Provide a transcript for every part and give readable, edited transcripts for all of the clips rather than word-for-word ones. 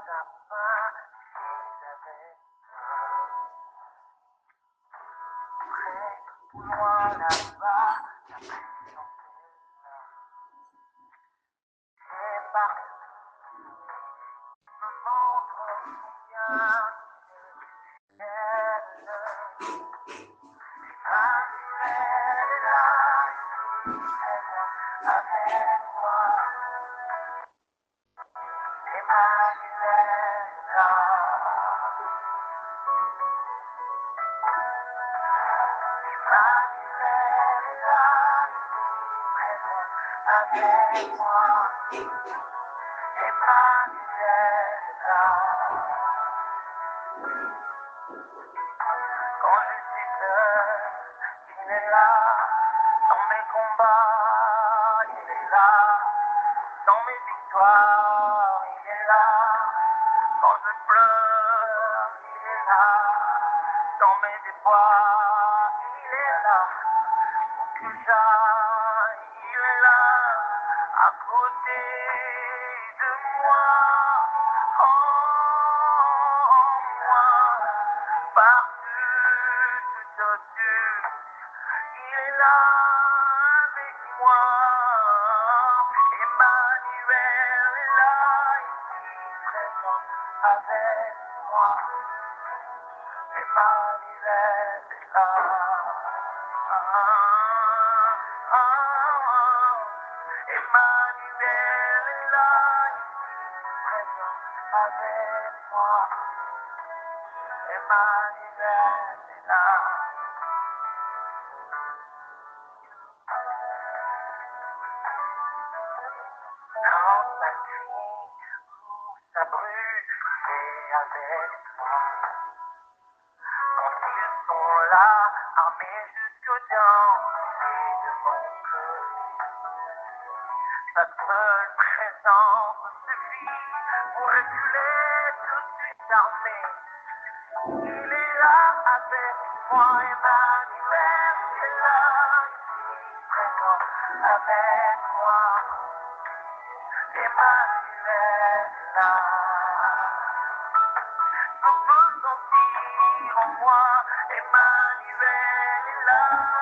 ta main, j'avais près ou loin là-bas, la pression t'est là. C'est partout, me montre combien tu es belle. Emmanuel est là, présent avec moi. Emmanuel est là. Emmanuel est là, présent avec moi. Emmanuel est là. Quand je suis seul, il est là. Dans mes combats, il est là. Dans mes victoires, il est là. Quand je pleure, il est là. Dans mes déboires, il est là. Où que j'aille, il est là. À côté de moi, en moi, partout, tout au-dessus. Il est là avec moi. Emmanuel est là, ici présent avec moi. Emmanuel est là. Emmanuel est là, ici présent avec moi. Emmanuel est là. Quand ça crie ou ça brûle, c'est avec toi. Quand ils sont là, armés jusqu'aux dents, et de mon côté, sa seule présence suffit pour reculer tout de suite armé. Il est là avec moi, Emmanuel est là, ici présent avec moi. Emmanuel est là. Je peux sentir en moi, Emmanuel est là,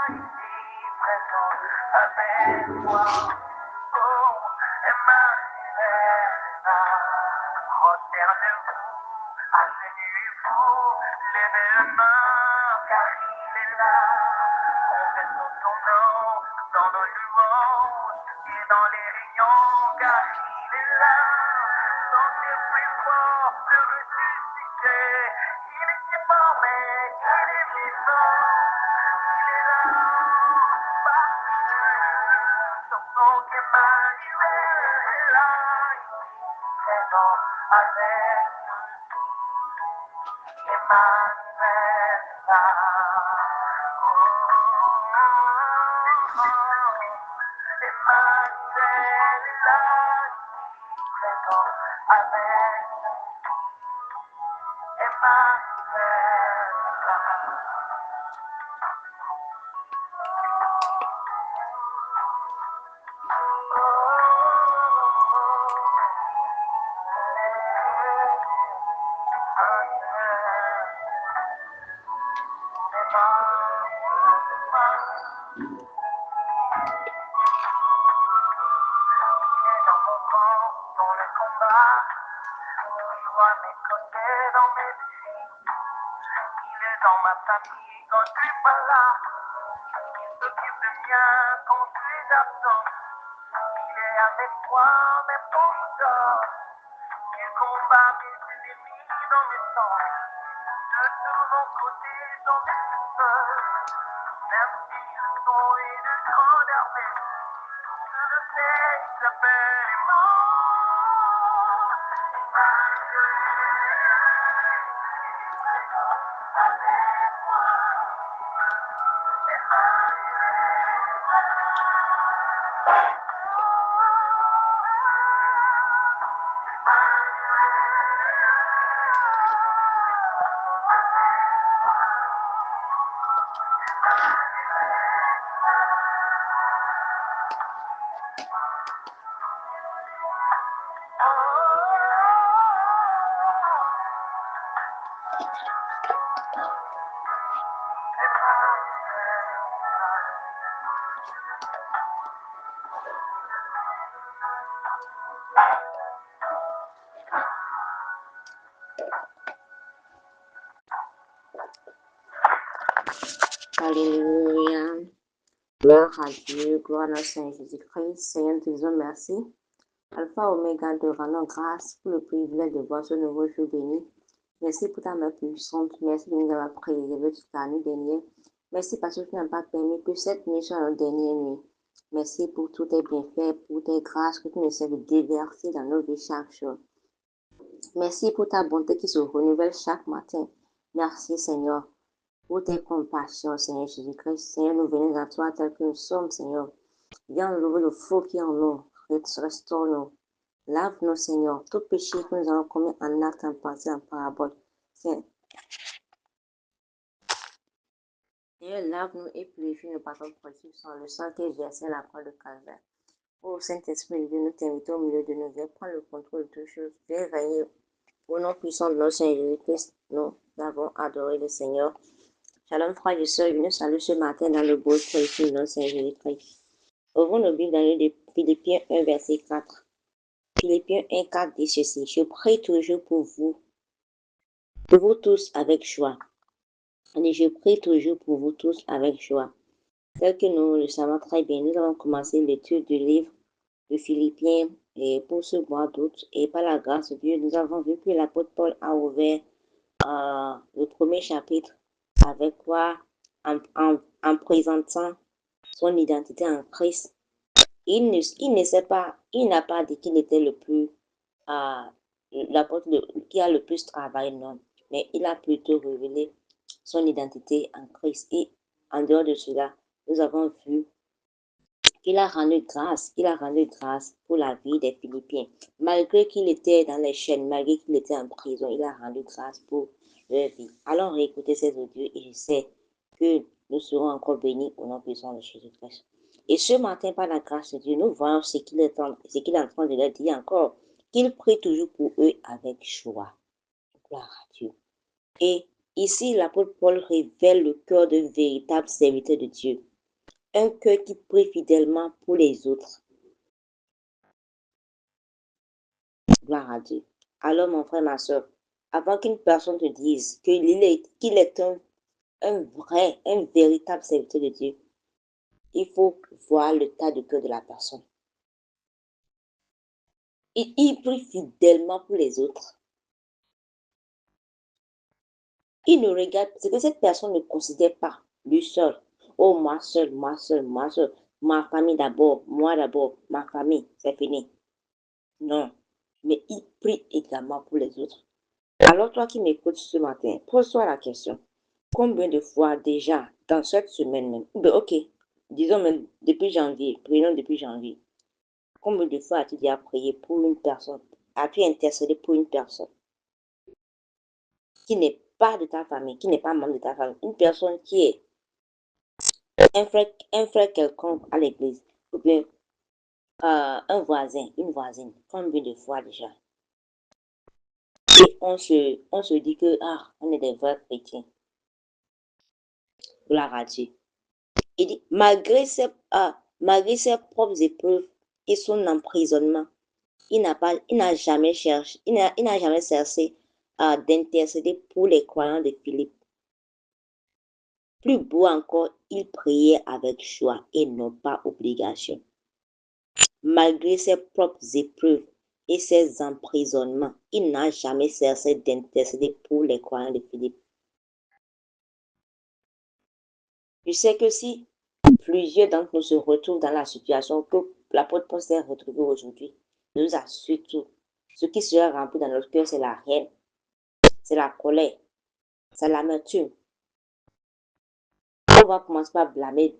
ici présent avec moi. Oh, Emmanuel est là. Prosternez-vous, agenouillez-vous, levez la main, car il est là. On fait son nom dans nos louanges et dans les réunions, car il est là. Sentez plus fort le ressuscité. Il est mort, mais il est vivant. Il est là, partout. Chantons qu'Emmanuel est là, présent avec nous. Emmanuel est là. Oh, Emmanuel est là, présent avec nous. Emmanuel est là. Dans mon camp, dans le combat, toujours à mes côtés dans mes défis. Il est dans ma famille quand je suis pas là. Il s'occupe de bien quand je suis absent. Il est avec toi même quand je dors. Il combat mes ennemis dans mes sangs. De tous mon côté, j'en ai plus peur. Merci de son et de grande armée. Je le sais, il s'appelle Alléluia. Gloire à Dieu, gloire à notre Seigneur Jésus-Christ. Seigneur, nous te disons merci. Alpha, Oméga, te rendons grâce pour le privilège de voir ce nouveau jour béni. Merci pour ta main puissante. Merci de nous avoir préservés jusqu'à la nuit dernière. Merci parce que tu n'as pas permis que cette nuit soit notre dernière nuit. Merci pour tous tes bienfaits, pour tes grâces que tu nous sais de déverser dans nos vies chaque jour. Merci pour ta bonté qui se renouvelle chaque matin. Merci Seigneur pour tes compassions, Seigneur Jésus-Christ. Seigneur, nous venons à toi tel que nous sommes, Seigneur. Viens enlever le faux qui est en nous. Restaure-nous. Lave-nous, Seigneur. Tout péché que nous avons commis en acte, en pensée, en parabole. Seigneur, lave-nous et purifie-nous par ton précieux sang, le sang qui est versé à la croix de Calvaire. Ô Saint-Esprit de Dieu, nous t'invitons au milieu de nous. Viens prendre le contrôle de toutes choses. Viens régner. Au nom puissant de notre Seigneur Jésus-Christ, nous avons adoré le Seigneur. Shalom, frères et sœurs, venez saluer ce matin dans le beau précieux de notre Seigneur Jésus-Christ. Ouvrons nos Bibles dans le Philippiens 1, verset 4. Philippiens 1, 4 dit ceci. Je prie toujours pour vous tous avec joie. Et je prie toujours pour vous tous avec joie. Tel que nous le savons très bien, nous avons commencé l'étude du livre de Philippiens et pour ce mois d'août. Et par la grâce de Dieu, nous avons vu que l'apôtre Paul a ouvert le premier chapitre avec quoi, en présentant son identité en Christ. Il n'a pas dit qu'il était le plus, l'apôtre qui a le plus travaillé, non. Mais il a plutôt révélé son identité en Christ. Et en dehors de cela, nous avons vu qu'il a rendu grâce pour la vie des Philippiens. Malgré qu'il était dans les chaînes, malgré qu'il était en prison, il a rendu grâce pour leur vie. Allons réécouter ces audios et je sais que nous serons encore bénis au nom puissant de Jésus-Christ. Et ce matin, par la grâce de Dieu, nous voyons ce qu'il est en train de leur dire encore, qu'il prie toujours pour eux avec joie. Gloire à Dieu. Et ici, l'apôtre Paul révèle le cœur d'un véritable serviteur de Dieu. Un cœur qui prie fidèlement pour les autres. Gloire à Dieu. Alors, mon frère, ma soeur, avant qu'une personne te dise qu'il est un véritable serviteur de Dieu, il faut voir le tas de cœur de la personne. Il prie fidèlement pour les autres. Il ne regarde, c'est que cette personne ne considère pas lui seul. Oh, moi seul, ma famille d'abord, moi d'abord, ma famille, c'est fini. Non, mais il prie également pour les autres. Alors toi qui m'écoutes ce matin, pose-toi la question. Combien de fois déjà dans cette semaine même, ok, disons même depuis janvier, prenons depuis janvier, combien de fois as-tu déjà prié pour une personne, as-tu intercédé pour une personne qui n'est pas de ta famille, qui n'est pas membre de ta famille, une personne qui est un frère quelconque à l'église, ou bien un voisin, une voisine, combien de fois déjà? Et on se dit que, on est des vrais chrétiens. Gloire à Dieu. Il dit, malgré ses propres épreuves et son emprisonnement, il n'a jamais cherché d'intercéder pour les croyants de Philippe. Plus beau encore, il priait avec joie et non pas obligation. Malgré ses propres épreuves et ses emprisonnements, il n'a jamais cessé d'intercéder pour les croyants de Philippe. Je sais que si plusieurs d'entre nous se retrouvent dans la situation que l'apôtre Paul s'est retrouvé aujourd'hui, nous assure tout. Ce qui sera rempli dans notre cœur, c'est la haine, c'est la colère, c'est l'amertume. On va commencer par blâmer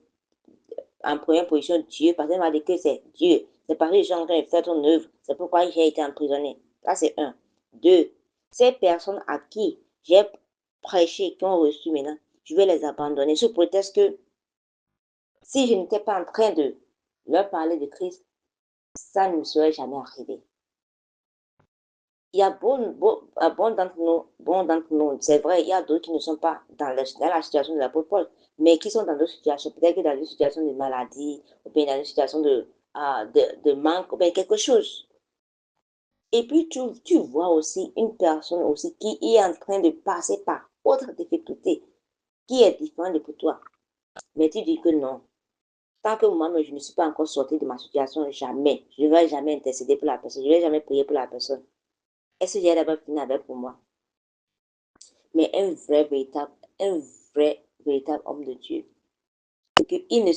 en première position Dieu, parce qu'on va dire que c'est Dieu. C'est parce que les gens ont fait ton œuvre. C'est pourquoi j'ai été emprisonné. Ça, c'est un. Deux, ces personnes à qui j'ai prêché, qui ont reçu maintenant, je vais les abandonner sous prétexte que si je n'étais pas en train de leur parler de Christ, ça ne me serait jamais arrivé. il y a bon d'entre nous, c'est vrai, il y a d'autres qui ne sont pas dans la situation de l'apôtre Paul, mais qui sont dans d'autres situations, peut-être que dans une situation de maladie, ou bien dans une situation de manque, ou bien quelque chose. Et puis, tu vois aussi une personne aussi qui est en train de passer par autre difficulté, qui est différente de pour toi. Mais tu dis que non. Tant que moi, je ne suis pas encore sortie de ma situation, jamais. Je ne vais jamais intercéder pour la personne. Je ne vais jamais prier pour la personne. Est-ce que j'ai d'abord fini avec pour moi? Mais un vrai, véritable homme de Dieu, c'est qu'il ne,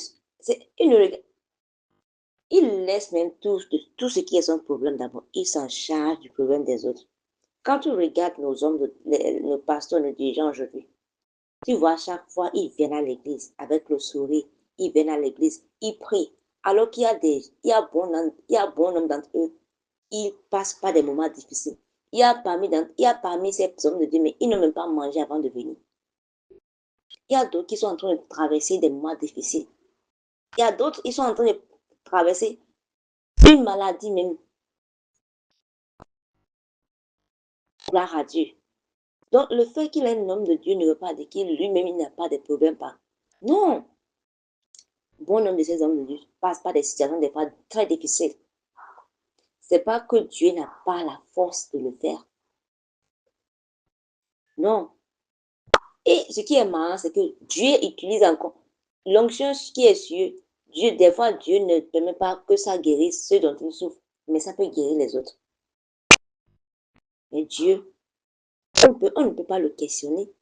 il laisse même tout ce qui est son problème d'abord. Il s'en charge du problème des autres. Quand tu regardes nos hommes, nos pasteurs, nos dirigeants aujourd'hui, tu vois, chaque fois, ils viennent à l'église avec le sourire. Ils viennent à l'église, ils prient. Alors qu'il y a il y a bon nombre d'entre eux, ils passent par des moments difficiles. Il y a parmi ces hommes de Dieu, mais ils n'ont même pas mangé avant de venir. Il y a d'autres qui sont en train de traverser des moments difficiles. Il y a d'autres qui sont en train de traverser une maladie même. Gloire à Dieu. Donc, le fait qu'il est un homme de Dieu ne veut pas dire qu'il lui-même il n'a pas de problème. Pas. Non. Bon nombre de ces hommes de Dieu passent par des situations des fois très difficiles. C'est pas que Dieu n'a pas la force de le faire. Non. Et ce qui est marrant, c'est que Dieu utilise encore l'onction qui est sur Dieu. Des fois, Dieu ne permet pas que ça guérisse ceux dont il souffre, mais ça peut guérir les autres. Mais Dieu, on ne peut pas le questionner.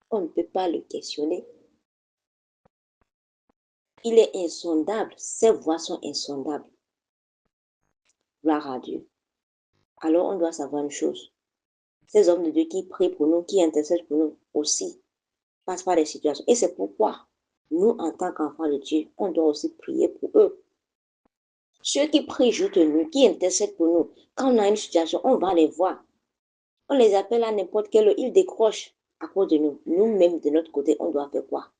On ne peut pas le questionner. Il est insondable. Ses voies sont insondables. Gloire à Dieu. Alors, on doit savoir une chose. Ces hommes de Dieu qui prient pour nous, qui intercèdent pour nous aussi, passent par des situations. Et c'est pourquoi nous, en tant qu'enfants de Dieu, on doit aussi prier pour eux. Ceux qui prient jour et nuit, qui intercèdent pour nous, quand on a une situation, on va les voir. On les appelle à n'importe quelle heure, ils décrochent à cause de nous. Nous-mêmes, de notre côté, on doit faire quoi?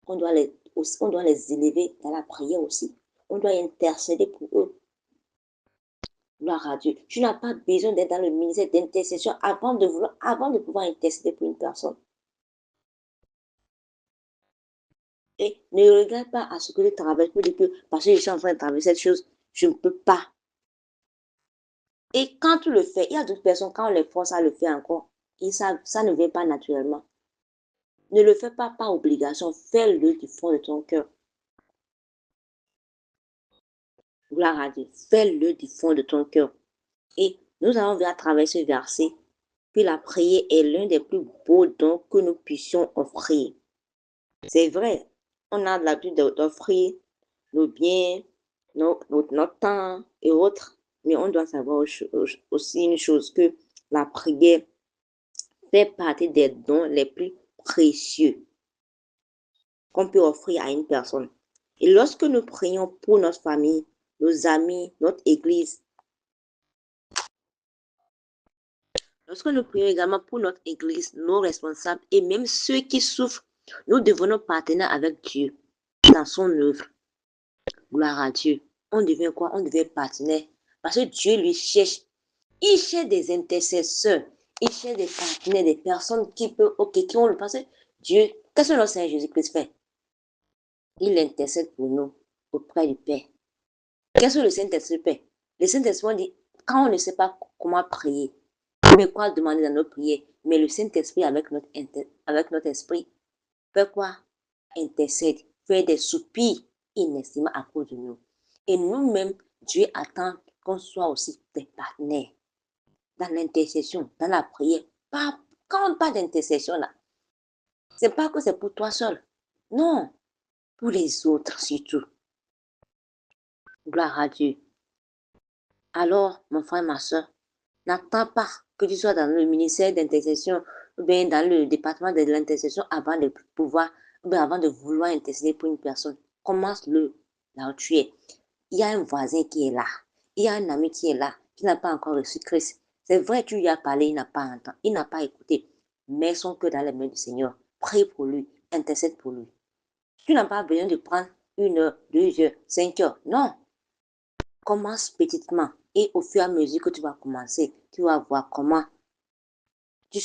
On doit les élever dans la prière aussi. On doit intercéder pour eux. Gloire à Dieu. Tu n'as pas besoin d'être dans le ministère d'intercession avant de pouvoir intercéder pour une personne. Et ne regarde pas à ce que tu travailles pour dire que parce que je suis en train de travailler cette chose, je ne peux pas. Et quand tu le fais, il y a d'autres personnes, quand on les force à le faire encore, ça ne vient pas naturellement. Ne le fais pas par obligation, fais-le du fond de ton cœur. Gloire à Dieu, fais-le du fond de ton cœur. Et nous allons à travers ce verset que la prière est l'un des plus beaux dons que nous puissions offrir. C'est vrai, on a l'habitude d'offrir nos biens, notre temps et autres, mais on doit savoir aussi une chose, que la prière fait partie des dons les plus précieux qu'on peut offrir à une personne. Et lorsque nous prions pour notre famille, nos amis, notre église, lorsque nous prions également pour notre église, nos responsables et même ceux qui souffrent, nous devenons partenaires avec Dieu dans son œuvre. Gloire à Dieu. On devient quoi? On devient partenaire. Parce que Dieu lui cherche. Il cherche des intercesseurs. Il cherche des partenaires, des personnes qui peuvent, ok, qui ont le passé. Dieu, qu'est-ce que notre Seigneur Jésus-Christ fait? Il intercède pour nous auprès du Père. Qu'est-ce que le Saint-Esprit fait? Le Saint-Esprit dit, quand on ne sait pas comment prier, mais quoi demander dans nos prières, mais le Saint-Esprit avec notre esprit fait quoi? Intercède, fait des soupirs inestimables à cause de nous. Et nous-mêmes, Dieu attend qu'on soit aussi des partenaires dans l'intercession, dans la prière. Quand on parle d'intercession, là, c'est pas que c'est pour toi seul. Non, pour les autres surtout. Gloire à Dieu. Alors, mon frère, ma soeur, n'attends pas que tu sois dans le ministère d'intercession ou bien dans le département de l'intercession avant de pouvoir, ou bien avant de vouloir intercéder pour une personne. Commence-le là où tu es. Il y a un voisin qui est là. Il y a un ami qui est là, qui n'a pas encore reçu Christ. C'est vrai, tu lui as parlé, il n'a pas entendu, il n'a pas écouté. Mets son cœur dans les mains du Seigneur. Prie pour lui, intercède pour lui. Tu n'as pas besoin de prendre 1 heure, 2 heures, 5 heures. Non. Commence petitement. Et au fur et à mesure que tu vas commencer, tu vas voir comment tu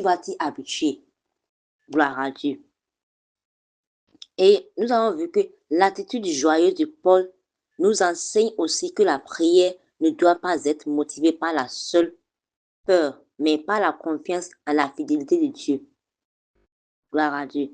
vas t'y habituer. Gloire à Dieu. Et nous avons vu que l'attitude joyeuse de Paul nous enseigne aussi que la prière ne doit pas être motivée par la seule peur, mais par la confiance en la fidélité de Dieu. Gloire à Dieu.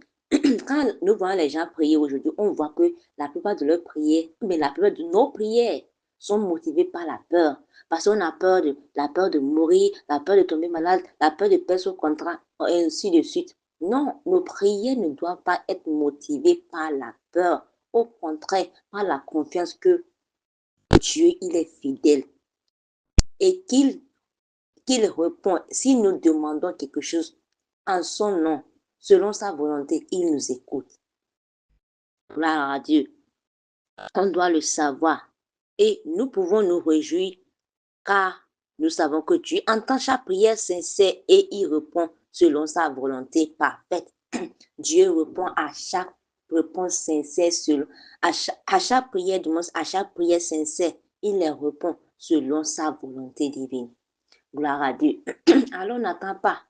Quand nous voyons les gens prier aujourd'hui, on voit que la plupart de leurs prières, mais la plupart de nos prières sont motivées par la peur. Parce qu'on a peur la peur de mourir, la peur de tomber malade, la peur de perdre son contrat, et ainsi de suite. Non, nos prières ne doivent pas être motivées par la peur. Au contraire, par la confiance que Dieu, il est fidèle et qu'il répond. Si nous demandons quelque chose en son nom, selon sa volonté, il nous écoute. Gloire à Dieu. On doit le savoir. Et nous pouvons nous réjouir car nous savons que Dieu entend chaque prière sincère et il répond selon sa volonté parfaite. Dieu répond à chaque réponse sincère, à chaque prière à chaque prière sincère, il les répond selon sa volonté divine. Gloire à Dieu. Alors n'attends pas.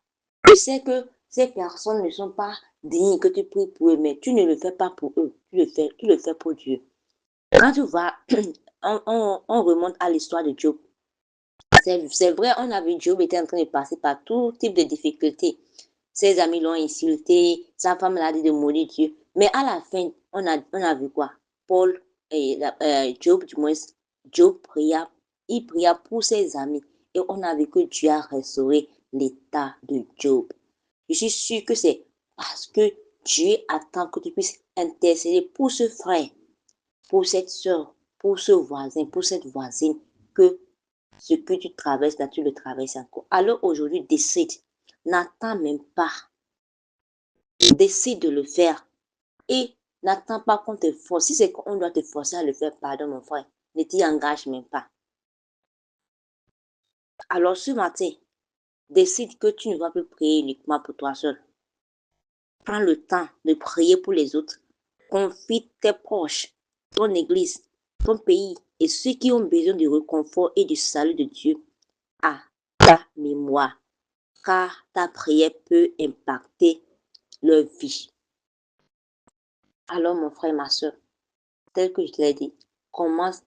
Tu sais que ces personnes ne sont pas dignes que tu pries pour eux, mais tu ne le fais pas pour eux, tu le fais pour Dieu. Quand tu vas, on remonte à l'histoire de Job. C'est vrai, on a vu Job était en train de passer par tout type de difficultés. Ses amis l'ont insulté, sa femme l'a dit de mourir Dieu. Mais à la fin, on a vu quoi? Paul et Job, du moins, Job pria, il pria pour ses amis. Et on a vu que Dieu a restauré l'état de Job. Je suis sûre que c'est parce que Dieu attend que tu puisses intercéder pour ce frère, pour cette soeur, pour ce voisin, pour cette voisine, que ce que tu traverses là, tu le traverses encore. Alors aujourd'hui, décide. N'attends même pas. Décide de le faire. Et n'attends pas qu'on te force. Si c'est qu'on doit te forcer à le faire, pardon mon frère, ne t'y engage même pas. Alors ce matin, décide que tu ne vas plus prier uniquement pour toi seul. Prends le temps de prier pour les autres. Confie tes proches, ton église, ton pays et ceux qui ont besoin du réconfort et du salut de Dieu à ta mémoire, car ta prière peut impacter leur vie. Alors mon frère, ma soeur, tel que je te l'ai dit, commence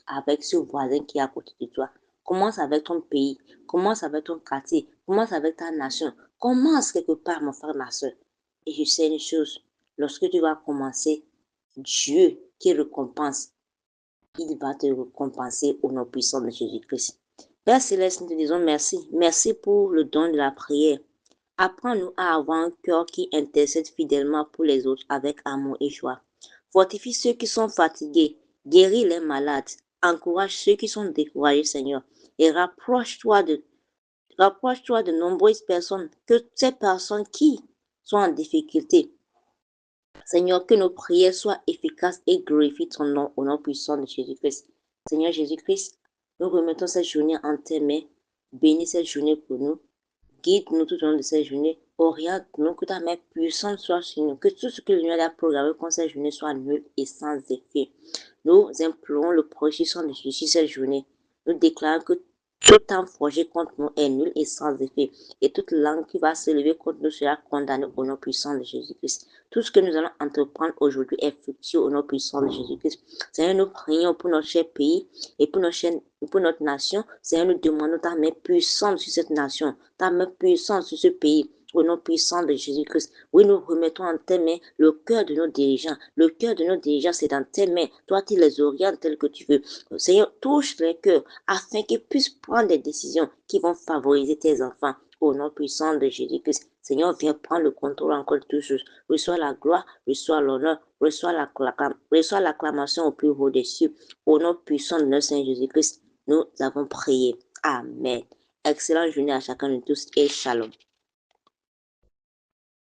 avec ce voisin qui est à côté de toi. Commence avec ton pays, commence avec ton quartier, commence avec ta nation. Commence quelque part, mon frère, ma soeur. Et je sais une chose, lorsque tu vas commencer, Dieu qui récompense, il va te récompenser au nom puissant de Jésus-Christ. Père Céleste, nous te disons merci. Merci pour le don de la prière. Apprends-nous à avoir un cœur qui intercède fidèlement pour les autres avec amour et joie. Fortifie ceux qui sont fatigués, guéris les malades, encourage ceux qui sont découragés, Seigneur, et rapproche-toi de nombreuses personnes, que ces personnes qui sont en difficulté, Seigneur, que nos prières soient efficaces et glorifient ton nom au nom puissant de Jésus-Christ. Seigneur Jésus-Christ, nous remettons cette journée en tes mains. Bénis cette journée pour nous. Guide-nous tout au long de cette journée. Oriente-nous, que ta main puissante soit sur nous. Que tout ce que l'Union a programmé pour cette journée soit nul et sans effet. Nous implorons le projet de Jésus cette journée. Nous déclarons que tout temps forgé contre nous est nul et sans effet. Et toute langue qui va se lever contre nous sera condamnée au nom puissant de Jésus-Christ. Tout ce que nous allons entreprendre aujourd'hui est fructueux au nom puissant de Jésus-Christ. Seigneur, nous prions pour notre cher pays et pour notre nation. Seigneur, nous demandons ta main puissante sur cette nation, ta main puissante sur ce pays. Au nom puissant de Jésus-Christ. Oui, nous remettons en tes mains le cœur de nos dirigeants. Le cœur de nos dirigeants, c'est dans tes mains. Toi, tu les orientes tels que tu veux. Seigneur, touche les cœurs afin qu'ils puissent prendre des décisions qui vont favoriser tes enfants. Au nom puissant de Jésus-Christ. Seigneur, viens prendre le contrôle encore de toutes choses. Reçois la gloire, reçois l'honneur, reçois l'acclamation au plus haut des cieux. Au nom puissant de notre Seigneur Jésus-Christ, nous avons prié. Amen. Excellente journée à chacun de tous et shalom.